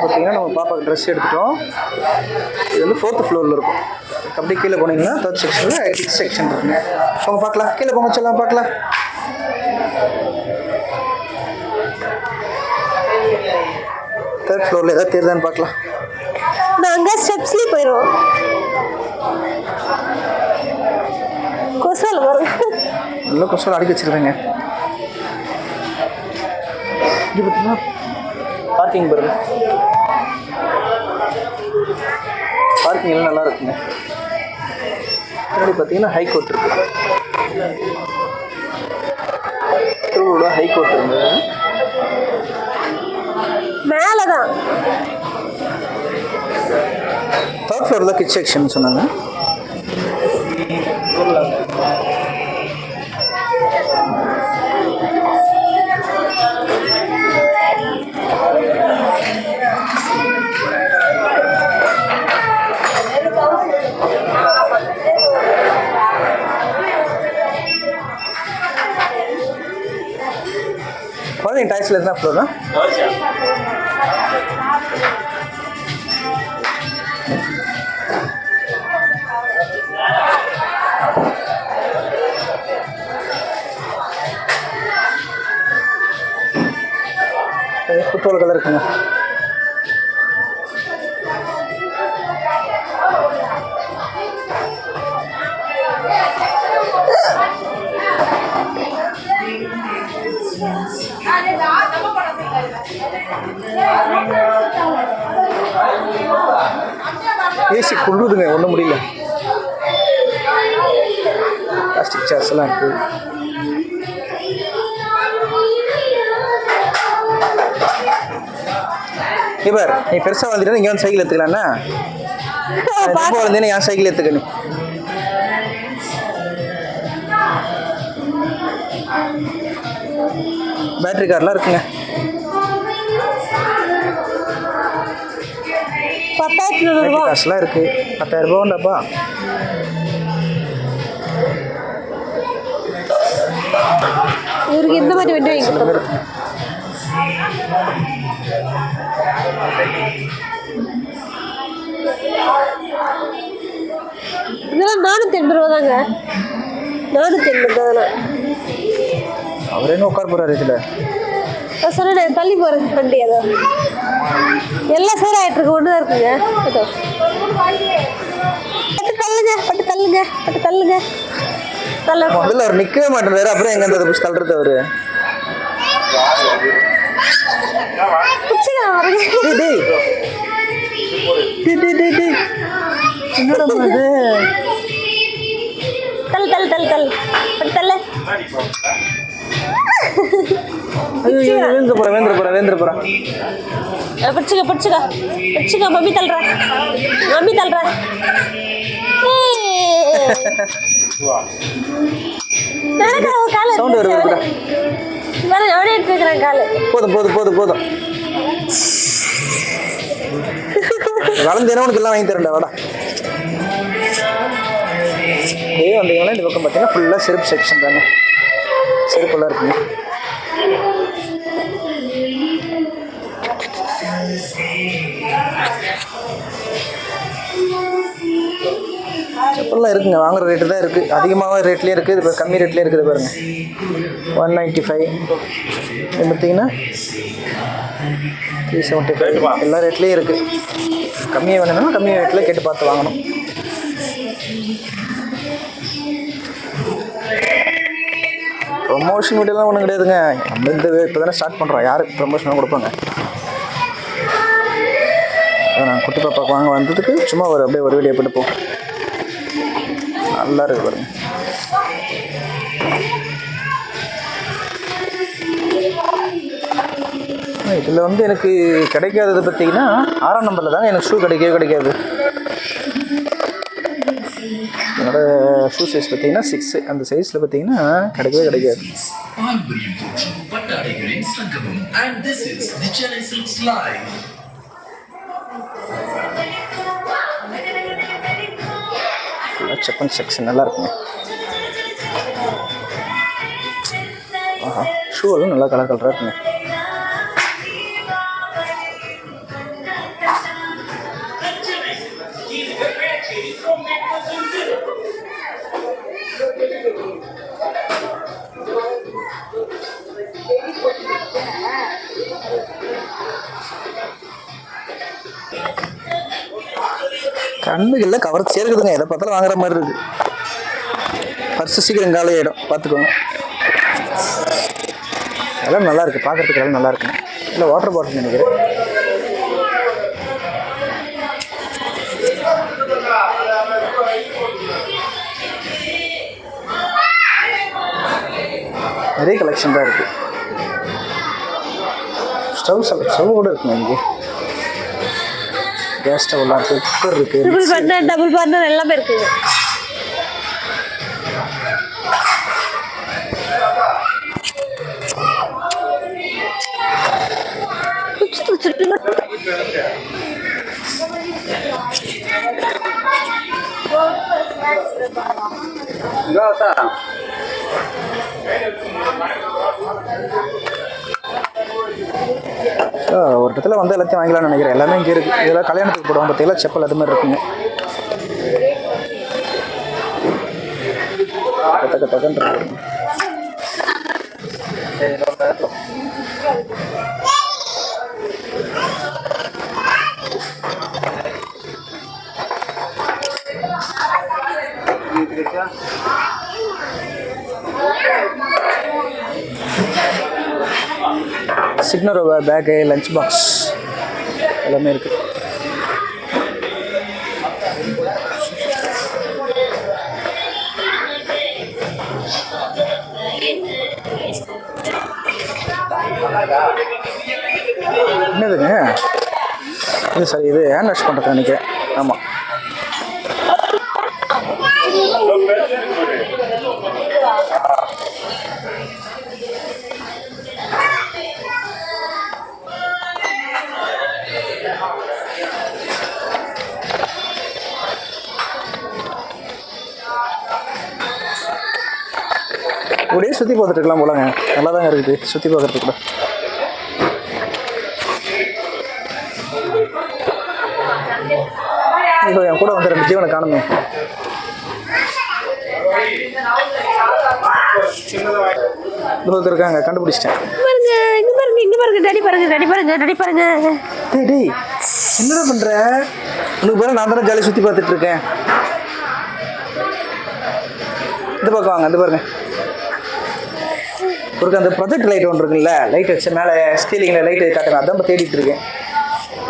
பார்த்தீங்கன்னா நம்ம பாப்பாவுக்கு ட்ரெஸ் எடுத்துட்டோம். இது வந்து 4th ஃப்ளோரில் இருக்கும். அப்படியே கீழே போனீங்கன்னா 3rd செக்ஷனில் கிட்ஸ் செக்ஷன் இருக்குங்க. அவங்க பார்க்கலாம், கீழே போங்க சொல்லலாம் பார்க்கலாம். தேர்ட் ஃப்ளோரில் ஏதாவது தெரியுதான்னு பார்க்கலாம். நாங்கள் ஸ்டெப்ஸ்லேயே போயிடுவோம். கொசால் வரும், நல்லா கொசால் அடிக்க வச்சுருக்கேங்க. இது பார்த்தீங்கன்னா பார்க்கிங் பாருங்க. பார்க்கிங் எல்லாம் நல்லா இருக்குங்க. முன்னாடி பார்த்தீங்கன்னா ஹைகோர்ட் இருக்கு. திருவள்ளூர் ஹைகோர்ட் இருந்தது. மேலே தான் 3rd ஃப்ளோரில் கிட்ஸ் செக்ஷன் சொன்னாங்க. குழந்தைங்க டாய்ஸில் எத்தனை ஃப்ளோர் தான்? பெட்ரோல் கலர் இருக்குங்க. ஏசி குள்ளுதுங்க, ஒன்றும் முடியல. பிளாஸ்டிக் சேர்ஸ் எல்லாம் இருக்கு. இவர் நீ பெருசாக வந்துட்டு இங்கே வந்து சைக்கிள் எடுத்துக்கலாம்ண்ணா. ரொம்ப வளர்ந்தேன்னு என் சைக்கிள் எடுத்துக்கணும். பேட்டரி கார்லாம் இருக்குங்க. 10,000 பேட்டரி காசுலாம் இருக்கு. 10,000 ரூபா உண்டாப்பா. இவருக்கு இந்த மாதிரி வண்டி வாங்கி இதெல்லாம் 480 ரூபா தாங்க. 480 அதெல்லாம். அவர் என்ன உட்கார போறாரு இதில்? சொன்னேன் தள்ளி போகிறது வண்டி. அதை எல்லாம் சேர் ஆகிட்டு இருக்கு. ஒன்று தான் இருக்குங்க. பட்டு தள்ளுங்க, பட்டு தள்ளுங்க, பட்டு தள்ளுங்க. முதல்ல அவர் நிற்கவே மாட்டேறாரு. அப்புறம் எங்கே அந்த புஷ் தள்ளுறது அவரு? என்னடா அது? தள்ளு தள்ளு தள்ளு தள்ளு பட்டு தள்ளு. வேந்திர போறேன். பிடிச்சுக்க பிடிச்சுக்க பிடிச்சுக்க. மம்மி தள்ளுறா, மம்மி தள்ளுறா. சவுண்ட் வருது. அவனே எடுத்துக்கிறேன் காலு. போதும். வளர்ந்தேனா உனக்கு எல்லாம் வாங்கி தரேன்டா, வாடா. வந்தீங்கன்னா இந்த பக்கம் பார்த்தீங்கன்னா ஃபுல்லாக செருப்பு செக்ஷன் தாங்க. செருப்பெல்லாம் இருக்குங்க. செப்பல்லாம் இருக்குங்க. வாங்குற ரேட்டு தான் இருக்குது. அதிகமாக ரேட்லேயே இருக்குது. இப்போ கம்மி ரேட்லேயே இருக்குது பாருங்கள். 195 இது பார்த்தீங்கன்னா 375 எல்லா ரேட்லேயும் இருக்குது. கம்மியாக வேணும்னா கம்மியாக ரேட்டில் கேட்டு பார்த்து வாங்கணும். ப்ரொமோஷன் வீடியோலாம் ஒன்றும் கிடையாதுங்க. நம்ம இந்த இப்போ தானே ஸ்டார்ட் பண்ணுறோம். யாருக்கு ப்ரொமோஷனாக கொடுப்பாங்க? நான் குட்டி பாப்பாவுக்கு வாங்க வந்ததுக்கு சும்மா அப்படியே ஒரு வீடியோ போட்டு போகும். நல்லா இருக்கு பாருங்க. இதில் வந்து எனக்கு கிடைக்காதது பார்த்தீங்கன்னா 6ஆம் நம்பரில் தாங்க எனக்கு ஷூ கிடைக்காது. என்னோட ஷூ சைஸ் பார்த்தீங்கன்னா 6. அந்த சைஸில் பார்த்தீங்கன்னா கிடைக்காது. செப்பன் செக்ஷன் நல்லா இருக்குங்க. ஷூ எல்லாம் நல்லா கலராக இருக்குங்க. கண்ணுகளில் கவர் சேர்க்குதுங்க, எதை பார்த்தாலும் வாங்குற மாதிரி இருக்கு. பர்ஸு சீக்கிரம் காலி ஆகிடும், பார்த்துக்கோங்க. எல்லாம் நல்லா இருக்கு, பார்க்கறதுக்கு எல்லாம் நல்லா இருக்குங்க. இல்லை வாட்டர் பாட்டில் நினைக்கிறேன். நிறைய கலெக்ஷன் தான் இருக்கு. ஸ்டவ் கூட இருக்குங்க இங்கே. கேஸ் ஸ்டவ்லாம் இருக்குது, குக்கர் இருக்குது, ட்ரிபிள் பர்னர், டபுள் பர்னர் எல்லாமே இருக்குங்க. ஒரு இடத்துல வந்து எல்லாத்தையும் வாங்கலாம்னு நினைக்கிறேன். எல்லாமே இங்கே இருக்குது. இதெல்லாம் கல்யாணத்துக்கு போடுவோம் பார்த்தீங்களா, செப்பல் அது மாதிரி இருக்குங்க. தக்கன்னு இருக்கு. சிக்னரோ பேக்கு, லஞ்ச் பாக்ஸ் எல்லாமே இருக்குது. என்னதுங்க இது? சரி, இது ஹேண்ட் வாஷ் பண்ணுறது நினைக்கிறேன். ஆமாம், அப்படியே சுற்றி பார்த்துட்டு இருக்கலாம் போலங்க. நல்லா தாங்க இருக்குது சுற்றி பார்க்குறதுக்கு கூட. இப்போ என் கூட வந்து 2 ஜீவனை காணுமே. தூரத்தில் இருக்காங்க, கண்டுபிடிச்சிட்டேன். டேய் என்னடா பண்ணுற? உனக்கு பேர நான் தானே ஜாலியாக சுற்றி பார்த்துட்டு இருக்கேன். இந்த பக்கம் வாங்க, அந்த பாருங்க. ஒரு அந்த ப்ரொஜெக்ட் லைட் ஒன்று இருக்குல்ல, லைட் வச்சு மேலே ஸ்டீலிங்கில் லைட் காட்டுங்க. அதான் இப்போ தேடிட்டு இருக்கேன்.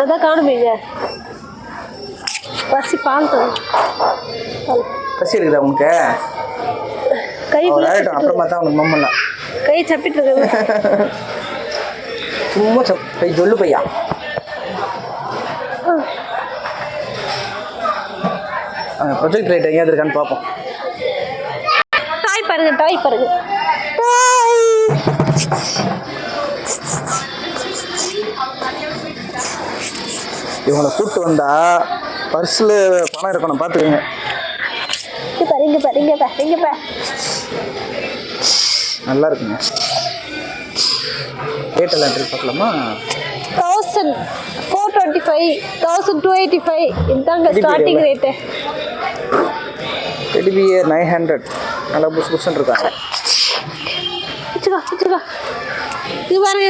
அதான் காணுமீங்க. பசி பால் பசி இருக்குதா உனக்கு? கை அப்புறமா தான் உனக்கு மம்மலாம் கை சப்பிட்டு இருக்கு. சும்மா பை சொல்லு பையா. ப்ரொஜெக்ட் லைட் எங்கேயாவது இருக்கான்னு பார்ப்போம். டாய் பாருங்க, டாய் பாருங்க. இவங்களை கூப்பிட்டு வந்தா பர்ஸில் பணம் இருக்கணும், பார்த்துக்கோங்க. நல்லா இருக்குங்க. ரேட்டெல்லாம் என்ட்ரி பார்க்கலாமா? 1425, 1285 இதுதாங்க ஸ்டார்டிங் ரேட்டு. டெடிபியர் 900 நல்லா புஷ் புஷ்ன்னு இருக்காங்க. வச்சுக்கோ இது பாருங்க.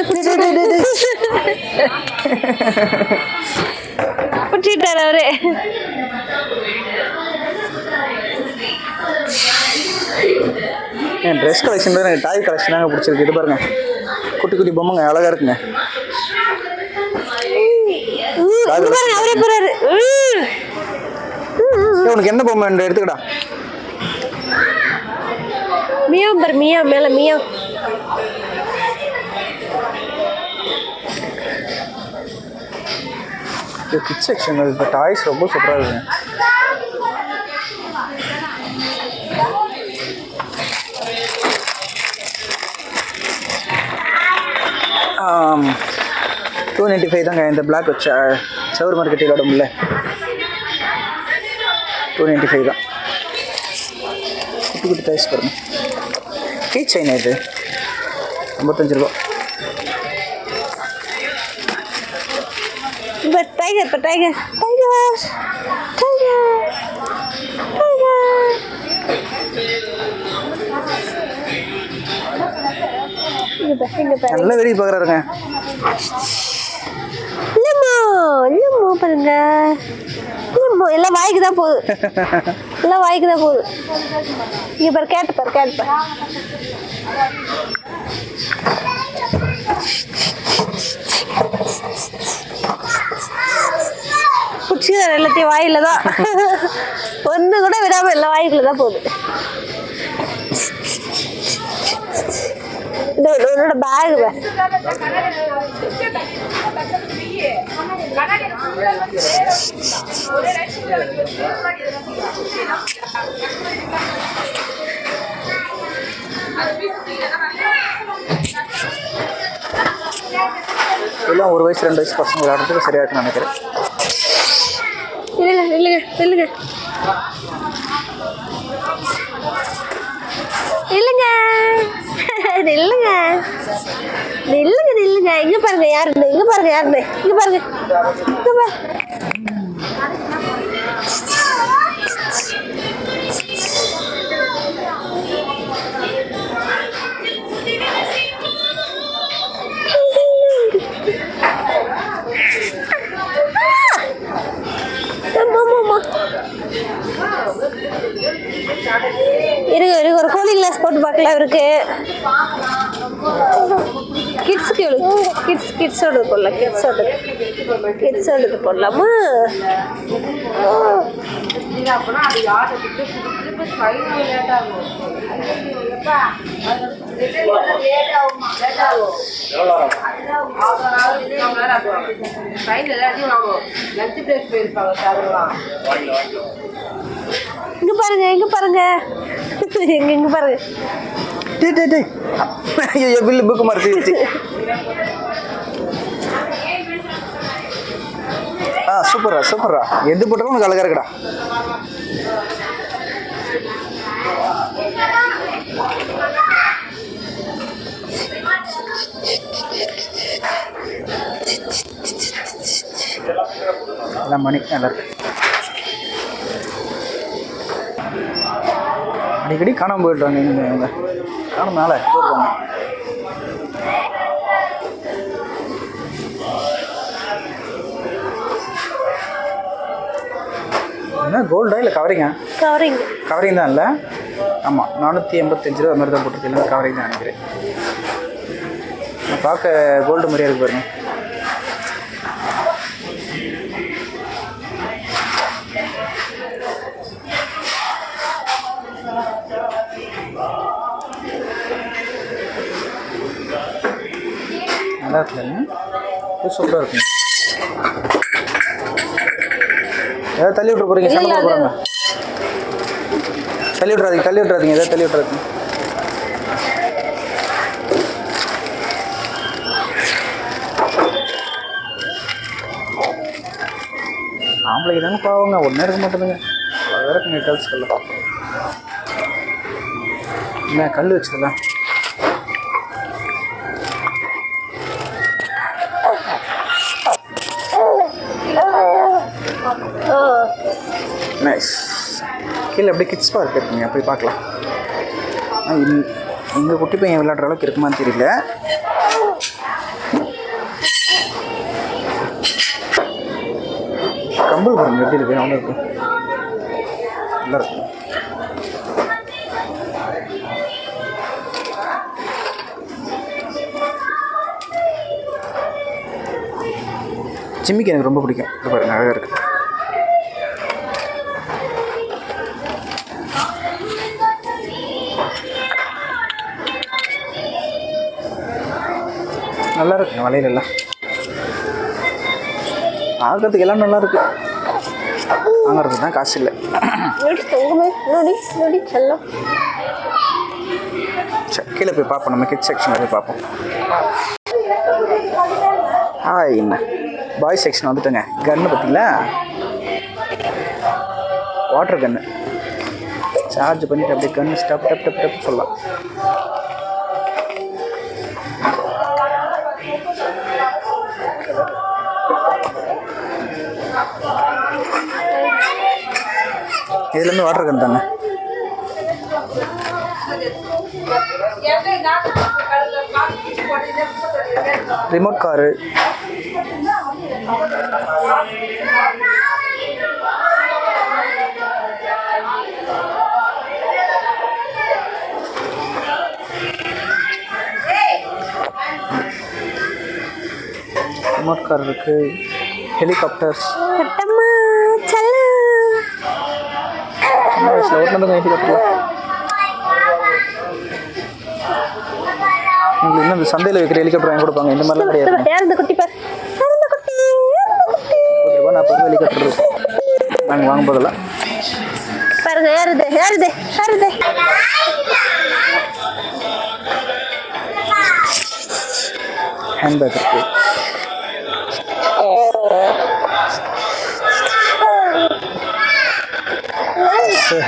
பிடிச்சிட்டாரு அவரு. என் ட்ரெஸ் கலெக்ஷன் தான் எனக்கு டாய் கலெக்ஷன் தாங்க பிடிச்சிருக்கு. இது பாருங்க, குட்டி குட்டி பொம்மைங்க அழகாக இருக்குங்க. அவரே போறாரு. உனக்கு என்ன பொம்மை எடுத்துக்கடா? மியாம் பாரு, மியாம் மேல மியாம். கிட்ஸ் செக்ஷன் இப்போ டாய்ஸ் ரொம்ப சூப்பராக இருக்குங்க. $295 தாங்க இந்த பிளாக் வச்ச சவர் மார்க்கெட் விளாட முடியல. 295 தான். குட்டி குட்டி டாய்ஸ் பாருங்க. கீ செயின் இது 55 ரூபா. டைகர். நல்ல வெடி பார்க்குறாருங்க. இல்லம்மா பாருங்க. எல்லாம் வாய்க்கு தான் போகுது. எல்லாம் வாய்க்கு தான் போகுது. இங்க பாரு, கேட்டு பாரு. குச்சிதான் எல்லாத்தையும் வாயில தான். ஒன்று கூட விடாம எல்லாம் வாய்க்குள்ள தான் போகுது. உன்னோட பேக் எல்லாம் 1 வயசு 2 வயசு பசங்க விளையாடுறதுக்கு சரியா இருக்குன்னு நினைக்கிறேன். நில்லுங்க. இங்க பாருங்க யாருன்னு. இங்க பாருங்க. இருக்கு ஒரு கூலிங் கிளாஸ் போட்டு பார்க்கலாம். இருக்கு கிட்ஸோட போடலாம். கிட்ஸோட போடலாமா? இங்க பாருங்க. ஐயோ பில்லு புக்கு மறைச்சிருச்சு. சூப்பரா எது போட்டாலும் உனக்கு அழகா இருக்குடா. எல்லாம் மணி நல்லா இருக்கு. அடிக்கடி காணாமல் போயிடுறாங்க. இவங்க காணாம போயிடுவாங்க. என்ன கோல்டா இல்லை கவரிங்கா? கவரிங் தான் இல்லை. ஆமாம் 485 ரூபா மாதிரி தான் போட்டுருக்கு. கவரிங் தான் நினைக்கிறேன். பார்க்க கோல்டு மாதிரியா இருக்கு பாருங்க. நல்லா இருக்குல்ல, சூப்பராக இருக்குங்க. ஏதாவது தள்ளி விட்ற போகிறீங்க? சண்டை போட போகிறாங்க. தள்ளி விட்றாதீங்க. ஏதாவது தள்ளி விட்றாதீங்க. ஆம்பளைக்கு தாங்க பாவங்க, ஒன்றே இருக்க மாட்டேதுங்க. வேறு இருக்குங்க கேர்ள்ஸ் கல்ல. என்ன கல் வச்சுக்கலாம். நைஸ். கீழே அப்படியே கிட்ஸ் பார்க் இருக்குங்க, போய் பார்க்கலாம். இங்கே குட்டி பையன் விளையாடுற அளவுக்கு இருக்குமான்னு தெரியல. கம்பல் பாருங்க எப்படி இருக்கு. நல்லா இருக்கு. ஜிம்மிக்கு எனக்கு ரொம்ப பிடிக்கும். இது பாருங்க அழகாக இருக்கு. நல்லா இருக்கு. வளையலாம் ஆகிறதுக்கு எல்லாம் நல்லா இருக்கு. வாங்கிறதுக்கு தான் காசு இல்லை. கீழே போய் பார்ப்போம். நம்ம கிட்ஸ் செக்ஷனில் போய் பார்ப்போம். என்ன பாய்ஸ் செக்ஷன் வந்துட்டோங்க. கன்னு பார்த்தீங்களா? வாட்டர் கன்னு சார்ஜ் பண்ணிட்டு அப்படியே கன்னு ஸ்டப் டப் டப் டப் சொல்லலாம். இதுலேருந்து வாட்டர் கன் தாங்க. ரிமோட் காரு, ரிமோட் கார் இருக்கு, ஹெலிகாப்டர்ஸ். கட்டம்மா செல்லம். ஓட்டினதுங்க ஹெலிகாப்டர். உங்களுக்கு இன்னும் இந்த சந்தையில் வைக்கிற ஹெலிகாப்டர் வாங்கி கொடுப்பாங்க. இந்த மாதிரிலாம் கிடையாது. யார் இந்த குட்டி பார்? யார் இந்த குட்டி? ₹40 ₹40 ஹெலிகாப்டர் இருக்கும் நாங்கள் வாங்கும் போதெல்லாம். பாருங்க ஏறுது ஏறுது ஏறுது. ஹேண்ட்பேக் இருக்கு.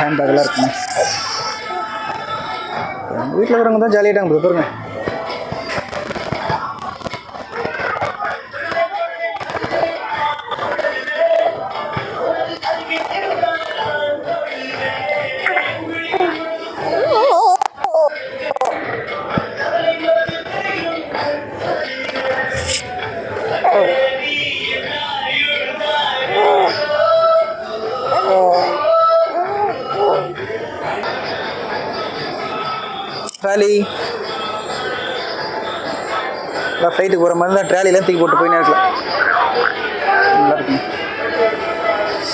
ஹேண்ட்பேக்லாம் இருக்குங்க. வீட்டில் இருக்கிறவங்க தான் ஜாலியாகிட்டாங்க ப்ரோ பாருங்க. ட்ராலி ஃப்ளைட்டுக்கு போகிற மாதிரி தான் ட்ராலிலாம் தூக்கி போட்டு போயினே இருக்கலாம். நல்லா இருக்குங்க.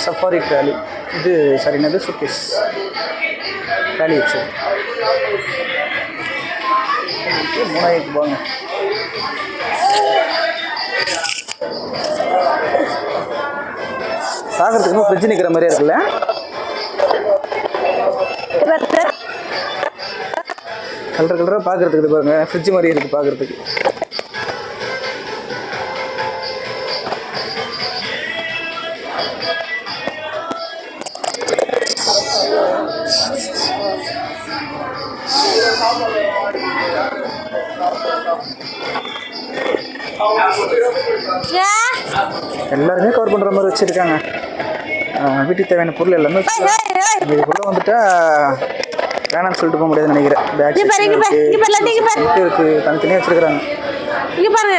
Safari trolley. இது சரினது சுக்கேஸ் ட்ராலி வச்சு ₹3000 போங்க. பார்க்குறதுக்கு இன்னும் ஃப்ரிட்ஜ் நிற்கிற மாதிரியே இருக்குல்ல. கலர் கலராக பார்க்குறதுக்கு இது பாருங்க, ஃப்ரிட்ஜ் மாதிரியே இருக்குது பார்க்குறதுக்கு. எல்லாருமே கவர் பண்ணுற மாதிரி வச்சுருக்காங்க. வீட்டுக்கு தேவையான பொருள் எல்லாமே இதுக்குள்ளே வந்துட்டா வேணாம்னு சொல்லிட்டு போக முடியாதுன்னு நினைக்கிறேன். பேக் இருக்கு, தனித்தனியாக வச்சுருக்குறாங்க. இங்கே பாருங்க.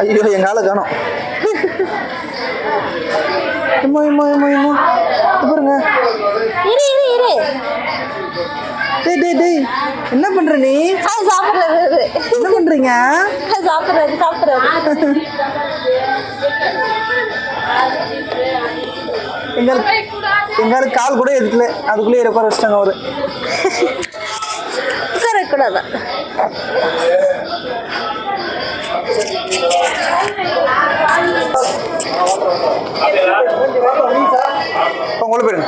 ஐயோ எங்கள் ஆளை காணோம். பாருங்க. டேய் டேய் டேய் என்ன பண்ற நீ? சாப்பிடுறது. என்ன பண்றீங்க? சாப்பிடுறது. எங்காலும் கால் கூட எடுக்கல, அதுக்குள்ளே உட்கார வச்சிட்டாங்க அவரு. உட்காரக்கூடாது. உங்களை போயிடுங்க.